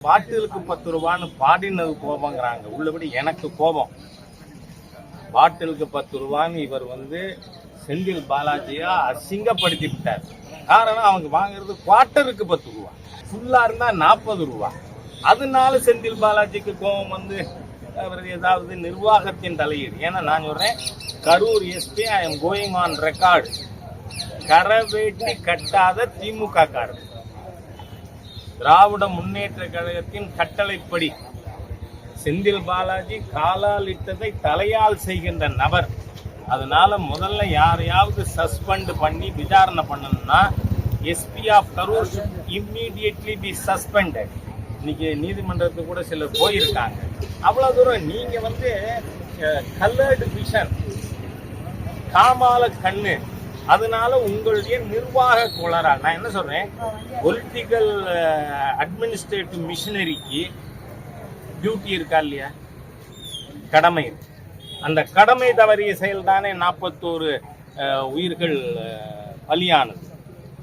பாட்டிலுக்கு 10 ரூபான்னு பாடினது கோபங்கிறாங்க. உள்ளபடி எனக்கு கோபம். பாட்டிலுக்கு 10 ரூபான்னு இவர் செந்தில் பாலாஜியா அசிங்கப்படுத்தி விட்டார். காரணம் அவங்க வாங்குறது குவார்ட்டருக்கு 10 ரூபா, ஃபுல்லா இருந்தா 40 ரூபா. அதனால செந்தில் பாலாஜிக்கு கோபம் அவர் ஏதாவது நிர்வாகத்தின் தலையீடு. ஏன்னா நான் சொல்றேன், Karur SP I am going on record, கரவேட்டி கட்டாத திமுக காரர், திராவிட முன்னேற்ற கழகத்தின் கட்டளைப்படி செந்தில் பாலாஜி காலால் இட்டதை தலையால் செய்கின்ற நபர். அதனால முதல்ல யாரையாவது சஸ்பெண்ட் பண்ணி விசாரணை பண்ணணும்னா SP of Karur immediately be suspended. இன்னைக்கு நீதிமன்றத்துக்கு கூட சிலர் போயிருக்காங்க. அவ்வளவு தூரம் நீங்க கலர்டு விஷன், காமால கண்ணு, அதனால உங்களுடைய நிர்வாக கோளாறால். நான் என்ன சொல்றேன், பொலிட்டிக்கல் அட்மினிஸ்ட்ரேட்டிவ் மிஷினரிக்கு டியூட்டி இருக்கா இல்லையா, கடமை. அந்த கடமை தவறிய செயல் தானே 41 உயிர்கள் பலியானது.